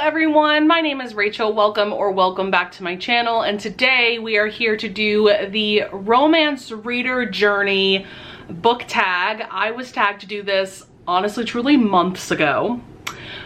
everyone, my name is Rachel. Welcome back to my channel, and today we are here to do the romance reader journey book tag. I was tagged to do this honestly truly months ago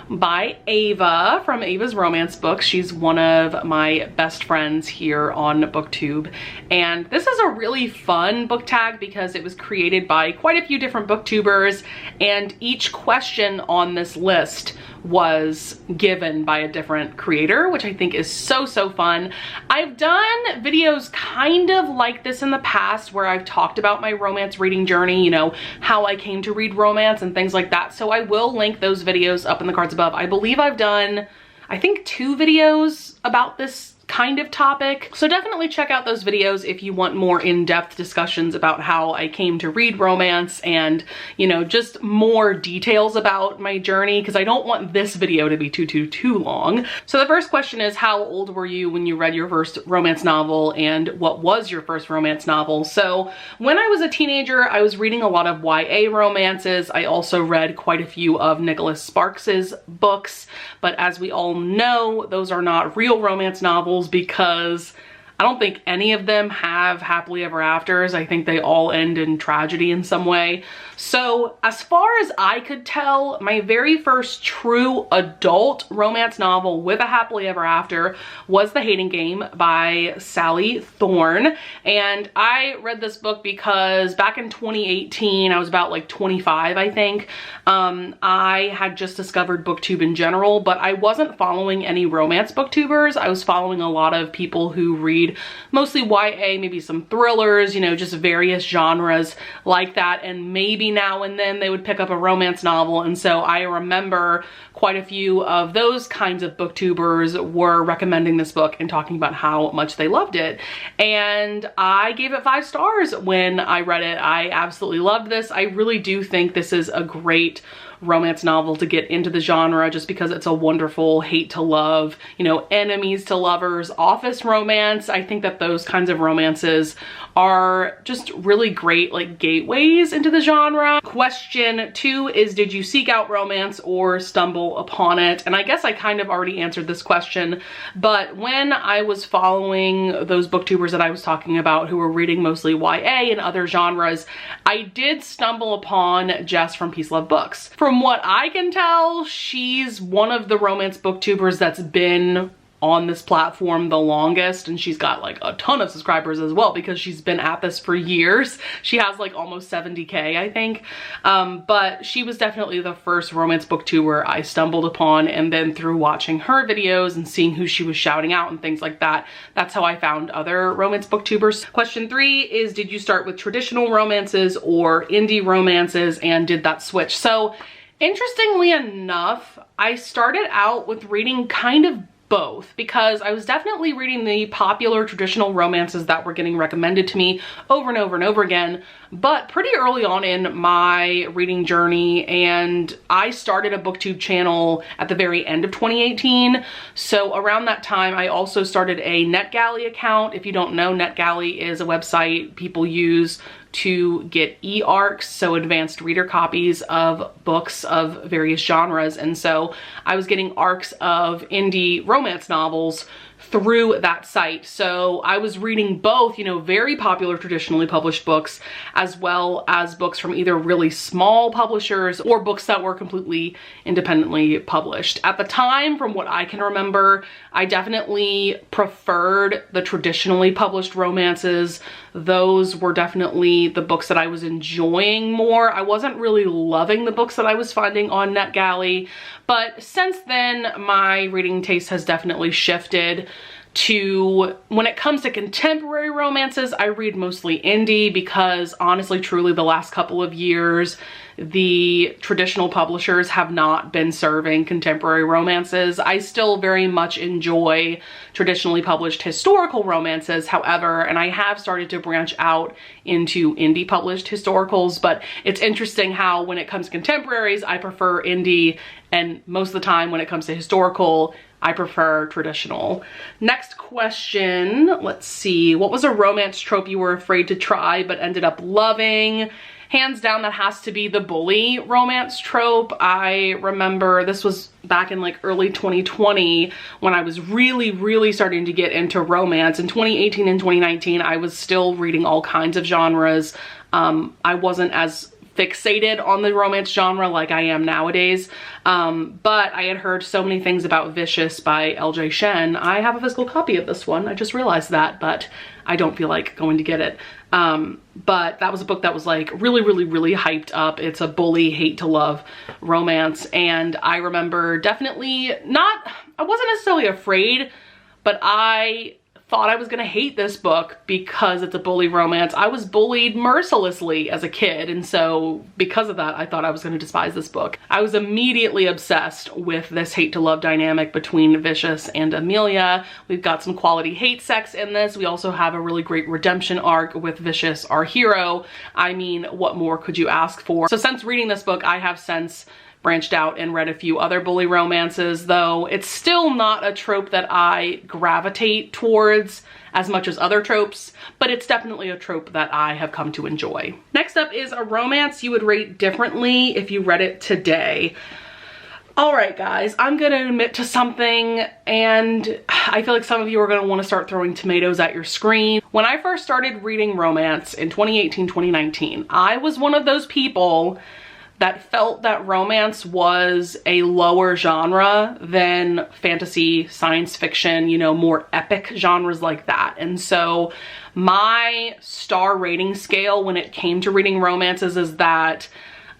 by Ava from Ava's Romance Books. She's one of my best friends here on BookTube, and this is a really fun book tag because it was created by quite a few different booktubers, and each question on this list was given by a different creator, which I think is so fun. I've done videos kind of like this in the past where I've talked about my romance reading journey, you know, how I came to read romance and things like that. So I will link those videos up in the cards above. I believe I've done, I think, 2 videos about this kind of topic. So definitely check out those videos if you want more in-depth discussions about how I came to read romance and, you know, just more details about my journey, because I don't want this video to be too long. So the first question is, how old were you when you read your first romance novel, and what was your first romance novel? So when I was a teenager, I was reading a lot of YA romances. I also read quite a few of Nicholas Sparks's books, but as we all know, those are not real romance novels, because I don't think any of them have happily ever afters. I think they all end in tragedy in some way. So as far as I could tell, my very first true adult romance novel with a happily ever after was The Hating Game by Sally Thorne. And I read this book because back in 2018, I was about like 25, I think. I had just discovered BookTube in general, but I wasn't following any romance booktubers. I was following a lot of people who read mostly YA, maybe some thrillers, you know, just various genres like that, and maybe now and then they would pick up a romance novel. And so I remember quite a few of those kinds of booktubers were recommending this book and talking about how much they loved it. And I gave it 5 stars when I read it. I absolutely loved this. I really do think this is a great romance novel to get into the genre, just because it's a wonderful hate to love, you know, enemies to lovers, office romance. I think that those kinds of romances are just really great, like, gateways into the genre. Question 2 is, did you seek out romance or stumble upon it? And I guess I kind of already answered this question, but when I was following those booktubers that I was talking about who were reading mostly YA and other genres, I did stumble upon Jess from Peace Love Books. From what I can tell, she's one of the romance booktubers that's been on this platform the longest, and she's got like a ton of subscribers as well because she's been at this for years. She has like almost 70K, I think. But she was definitely the first romance booktuber I stumbled upon, and then through watching her videos and seeing who she was shouting out and things like that, that's how I found other romance booktubers. Question 3 is, did you start with traditional romances or indie romances, and did that switch? So interestingly enough, I started out with reading kind of both, because I was definitely reading the popular traditional romances that were getting recommended to me over and over and over again, but pretty early on in my reading journey, and I started a BookTube channel at the very end of 2018. So around that time, I also started a NetGalley account. If you don't know, NetGalley is a website people use to get e-arcs, so advanced reader copies of books of various genres. And so I was getting arcs of indie romance novels through that site. So I was reading both, you know, very popular traditionally published books, as well as books from either really small publishers or books that were completely independently published. At the time, from what I can remember, I definitely preferred the traditionally published romances. Those were definitely the books that I was enjoying more. I wasn't really loving the books that I was finding on NetGalley, but since then my reading taste has definitely shifted to, when it comes to contemporary romances, I read mostly indie, because honestly, truly, the last couple of years, the traditional publishers have not been serving contemporary romances. I still very much enjoy traditionally published historical romances, however, and I have started to branch out into indie published historicals, but it's interesting how when it comes to contemporaries, I prefer indie, and most of the time when it comes to historical, I prefer traditional. Next question, let's see. What was a romance trope you were afraid to try but ended up loving? hands down, that has to be the bully romance trope. I remember this was back in like early 2020 when I was really starting to get into romance. In 2018 and 2019, I was still reading all kinds of genres. I wasn't as fixated on the romance genre like I am nowadays, but I had heard so many things about Vicious by LJ Shen. I have a physical copy of this one. I just realized that, but I don't feel like going to get it. But that was a book that was like really hyped up. It's a bully hate to love romance, and I remember definitely I wasn't necessarily afraid, but I thought I was gonna hate this book because it's a bully romance. I was bullied mercilessly as a kid, and so because of that, I thought I was gonna despise this book. I was immediately obsessed with this hate to love dynamic between Vicious and Amelia. We've got some quality hate sex in this. We also have a really great redemption arc with Vicious, our hero. I mean, what more could you ask for? So since reading this book, I have since branched out and read a few other bully romances, though it's still not a trope that I gravitate towards as much as other tropes, but it's definitely a trope that I have come to enjoy. Next up is a romance you would rate differently if you read it today. All right, guys, I'm gonna admit to something, and I feel like some of you are gonna wanna start throwing tomatoes at your screen. When I first started reading romance in 2018, 2019, I was one of those people that felt that romance was a lower genre than fantasy, science fiction, you know, more epic genres like that. And so my star rating scale when it came to reading romances is that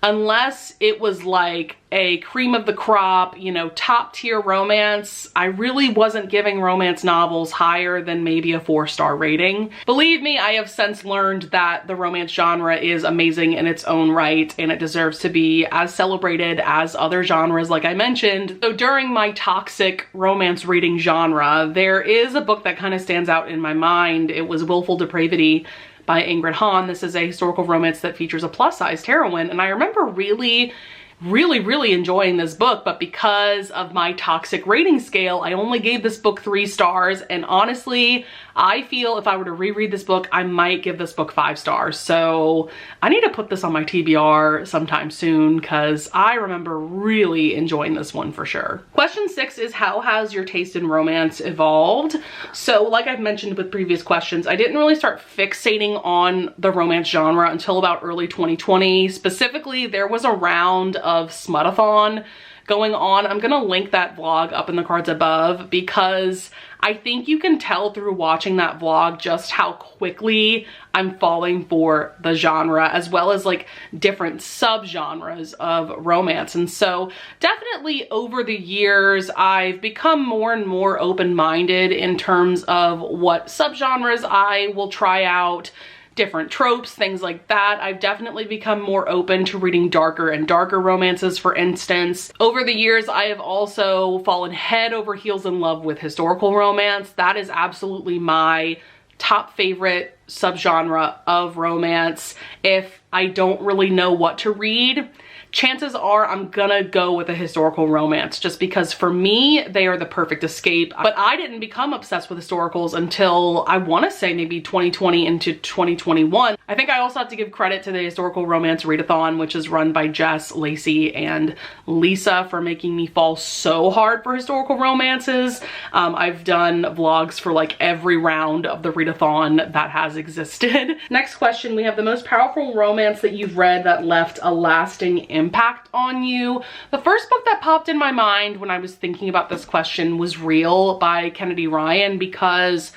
unless it was like a cream of the crop, you know, top tier romance, I really wasn't giving romance novels higher than maybe a 4-star rating. Believe me, I have since learned that the romance genre is amazing in its own right, and it deserves to be as celebrated as other genres like I mentioned. So during my toxic romance reading genre, there is a book that kind of stands out in my mind. It was Willful Depravity by Ingrid Hahn. This is a historical romance that features a plus-sized heroine, and I remember really enjoying this book, but because of my toxic rating scale, I only gave this book 3 stars, and honestly, I feel if I were to reread this book, I might give this book 5 stars. So I need to put this on my TBR sometime soon because I remember really enjoying this one for sure. Question 6 is, how has your taste in romance evolved? So like I've mentioned with previous questions, I didn't really start fixating on the romance genre until about early 2020. Specifically, there was a round of Smutathon going on. I'm gonna link that vlog up in the cards above because I think you can tell through watching that vlog just how quickly I'm falling for the genre, as well as like different subgenres of romance. And so definitely over the years, I've become more and more open-minded in terms of what subgenres I will try out, different tropes, things like that. I've definitely become more open to reading darker and darker romances, for instance. Over the years, I have also fallen head over heels in love with historical romance. That is absolutely my top favorite subgenre of romance. If I don't really know what to read, chances are I'm gonna go with a historical romance just because for me, they are the perfect escape. But I didn't become obsessed with historicals until I wanna say maybe 2020 into 2021. I think I also have to give credit to the Historical Romance Readathon, which is run by Jess, Lacey, and Lisa, for making me fall so hard for historical romances. I've done vlogs for like every round of the readathon that has existed. Next question, we have the most powerful romance that you've read that left a lasting impact on you. The first book that popped in my mind when I was thinking about this question was Real by Kennedy Ryan, because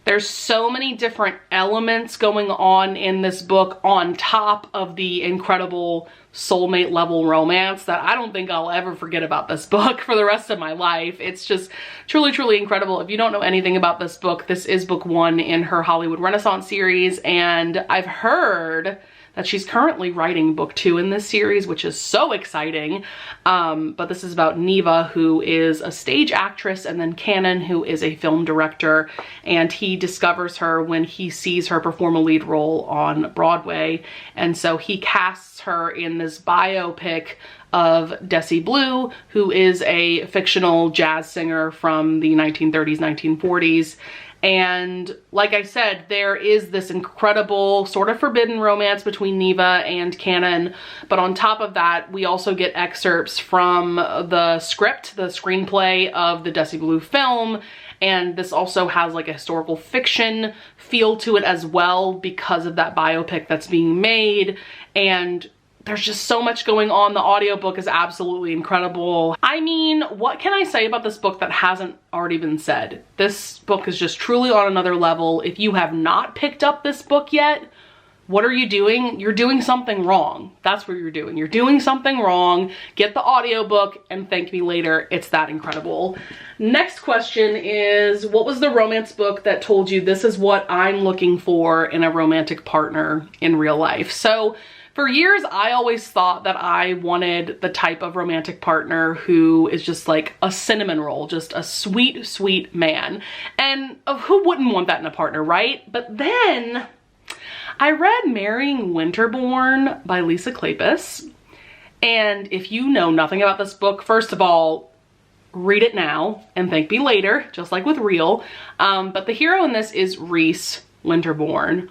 there's so many different elements going on in this book on top of the incredible soulmate level romance that I don't think I'll ever forget about this book for the rest of my life. It's just truly incredible. If you don't know anything about this book, this is book 1 in her Hollywood Renaissance series, and I've heard that she's currently writing book 2 in this series, which is so exciting. But this is about Neva, who is a stage actress, and then Cannon, who is a film director, and he discovers her when he sees her perform a lead role on Broadway. And so he casts her in this biopic of Desi Blue, who is a fictional jazz singer from the 1930s, 1940s. And like I said, there is this incredible sort of forbidden romance between Neva and Canon. But on top of that, we also get excerpts from the script, the screenplay of the Desi Blue film. And this also has like a historical fiction feel to it as well because of that biopic that's being made. And there's just so much going on. The audiobook is absolutely incredible. I mean, what can I say about this book that hasn't already been said? This book is just truly on another level. If you have not picked up this book yet, what are you doing? You're doing something wrong. That's what you're doing. You're doing something wrong. Get the audiobook and thank me later. It's that incredible. Next question is, what was the romance book that told you this is what I'm looking for in a romantic partner in real life? So for years, I always thought that I wanted the type of romantic partner who is just like a cinnamon roll, just a sweet, sweet man. And who wouldn't want that in a partner, right? But then I read Marrying Winterbourne by Lisa Kleypas. And if you know nothing about this book, first of all, read it now and thank me later, just like with Real. But the hero in this is Rhys Winterbourne.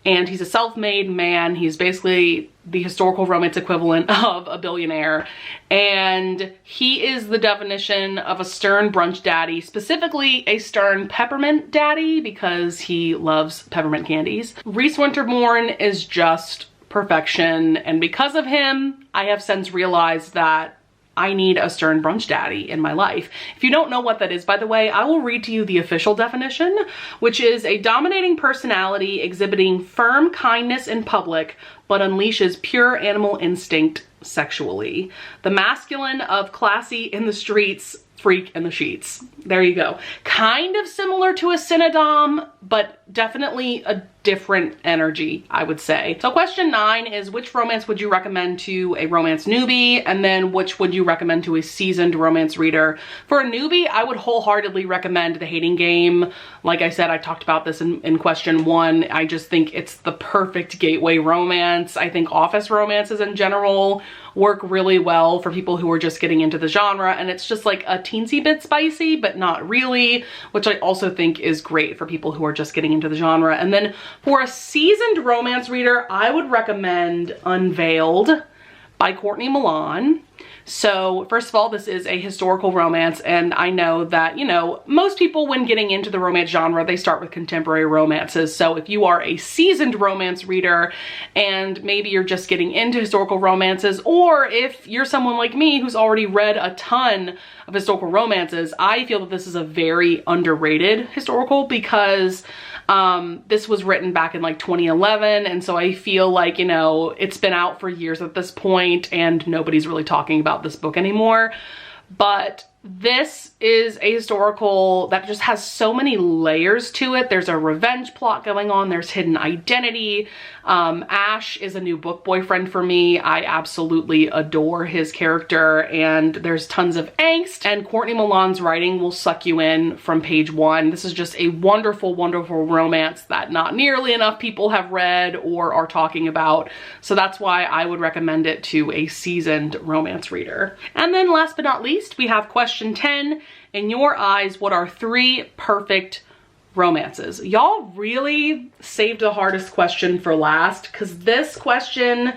And he's a self-made man. He's basically the historical romance equivalent of a billionaire. And he is the definition of a stern brunch daddy, specifically a stern peppermint daddy because he loves peppermint candies. Rhys Winterbourne is just perfection. And because of him, I have since realized that I need a stern brunch daddy in my life. If you don't know what that is, by the way, I will read to you the official definition, which is a dominating personality exhibiting firm kindness in public, but unleashes pure animal instinct sexually. The masculine of classy in the streets, freak in the sheets. There you go. Kind of similar to a Cinedom, but definitely a different energy, I would say. So question 9 is, which romance would you recommend to a romance newbie? And then which would you recommend to a seasoned romance reader? For a newbie, I would wholeheartedly recommend The Hating Game. Like I said, I talked about this in question 1. I just think it's the perfect gateway romance. I think office romances in general work really well for people who are just getting into the genre, and it's just like a teensy bit spicy, but not really, which I also think is great for people who are just getting into the genre. And then for a seasoned romance reader, I would recommend Unveiled by Courtney Milan. So first of all, this is a historical romance, and I know that, you know, most people when getting into the romance genre, they start with contemporary romances. So if you are a seasoned romance reader and maybe you're just getting into historical romances, or if you're someone like me who's already read a ton of historical romances, I feel that this is a very underrated historical because this was written back in like 2011, and so I feel like, you know, it's been out for years at this point and nobody's really talking about this book anymore. But this is a historical that just has so many layers to it. There's a revenge plot going on. There's hidden identity. Ash is a new book boyfriend for me. I absolutely adore his character, and there's tons of angst, and Courtney Milan's writing will suck you in from page 1. This is just a wonderful, wonderful romance that not nearly enough people have read or are talking about. So that's why I would recommend it to a seasoned romance reader. And then last but not least, we have question 10. In your eyes, what are 3 perfect romances? Y'all really saved the hardest question for last, because this question,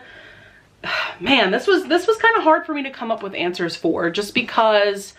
man, this was kind of hard for me to come up with answers for, just because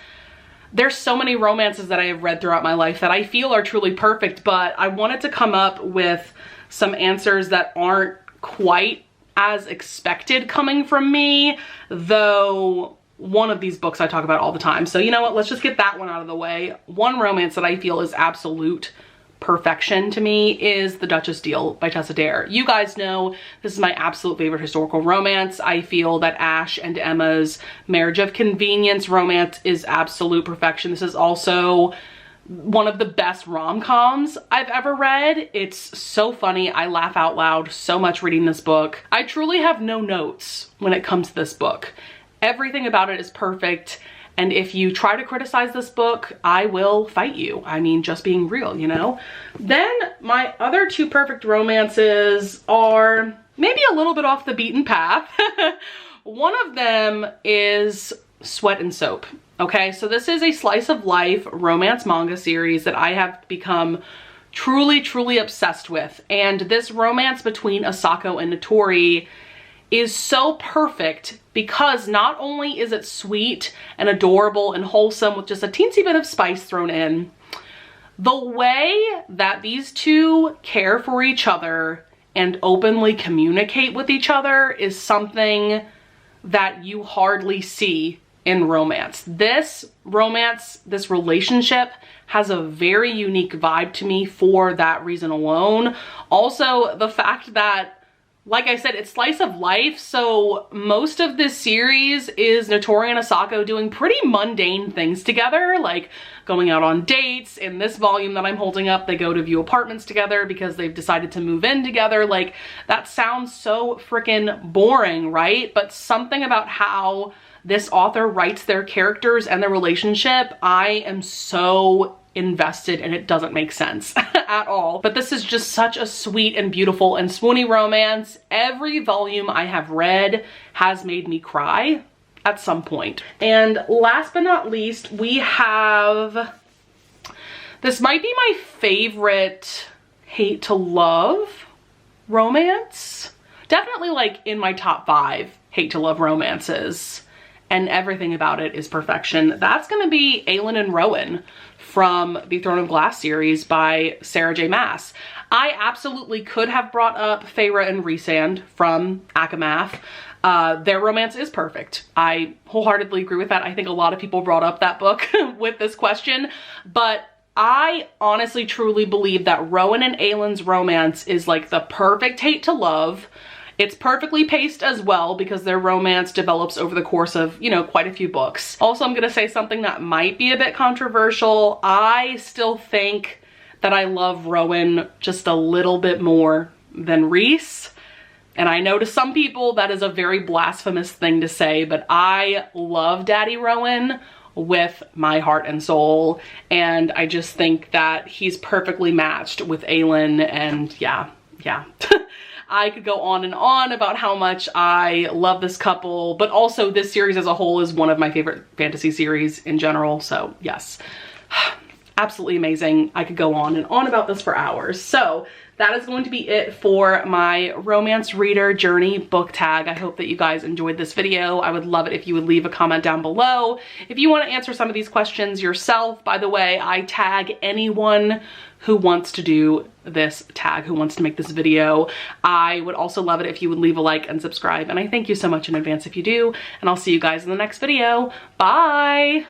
there's so many romances that I have read throughout my life that I feel are truly perfect, but I wanted to come up with some answers that aren't quite as expected coming from me, though one of these books I talk about all the time. So you know what, let's just get that one out of the way. One romance that I feel is absolute perfection to me is The Duchess Deal by Tessa Dare. You guys know this is my absolute favorite historical romance. I feel that Ash and Emma's marriage of convenience romance is absolute perfection. This is also one of the best rom-coms I've ever read. It's so funny. I laugh out loud so much reading this book. I truly have no notes when it comes to this book. Everything about it is perfect, and if you try to criticize this book, I will fight you. I mean, just being real, you know? Then my other 2 perfect romances are maybe a little bit off the beaten path. One of them is Sweat and Soap. Okay, so this is a slice of life romance manga series that I have become truly, truly obsessed with. And this romance between Asako and Notori is so perfect because not only is it sweet and adorable and wholesome with just a teensy bit of spice thrown in, the way that these two care for each other and openly communicate with each other is something that you hardly see in romance. This relationship has a very unique vibe to me for that reason alone. Also, the fact that, like I said, it's slice of life, so most of this series is Notori and Asako doing pretty mundane things together, like going out on dates. In this volume that I'm holding up, they go to view apartments together because they've decided to move in together. Like, that sounds so freaking boring, right? But something about how this author writes their characters and their relationship, I am so invested, and it doesn't make sense at all. But this is just such a sweet and beautiful and swoony romance. Every volume I have read has made me cry at some point. And last but not least, we have, this might be my favorite hate to love romance. Definitely like in my top 5 hate to love romances, and everything about it is perfection. That's gonna be Aelin and Rowan from the Throne of Glass series by Sarah J. Maas. I absolutely could have brought up Feyre and Rhysand from Akamath. Their romance is perfect. I wholeheartedly agree with that. I think a lot of people brought up that book with this question, but I honestly truly believe that Rowan and Aelin's romance is like the perfect hate to love. It's perfectly paced as well because their romance develops over the course of, you know, quite a few books. Also, I'm gonna say something that might be a bit controversial. I still think that I love Rowan just a little bit more than Rhys. And I know to some people that is a very blasphemous thing to say, but I love Daddy Rowan with my heart and soul. And I just think that he's perfectly matched with Aelin, and yeah. I could go on and on about how much I love this couple, but also this series as a whole is one of my favorite fantasy series in general. So yes, absolutely amazing. I could go on and on about this for hours. So that is going to be it for my romance reader journey book tag. I hope that you guys enjoyed this video. I would love it if you would leave a comment down below. If you want to answer some of these questions yourself, by the way, I tag anyone who wants to do this tag, who wants to make this video. I would also love it if you would leave a like and subscribe. And I thank you so much in advance if you do. And I'll see you guys in the next video. Bye.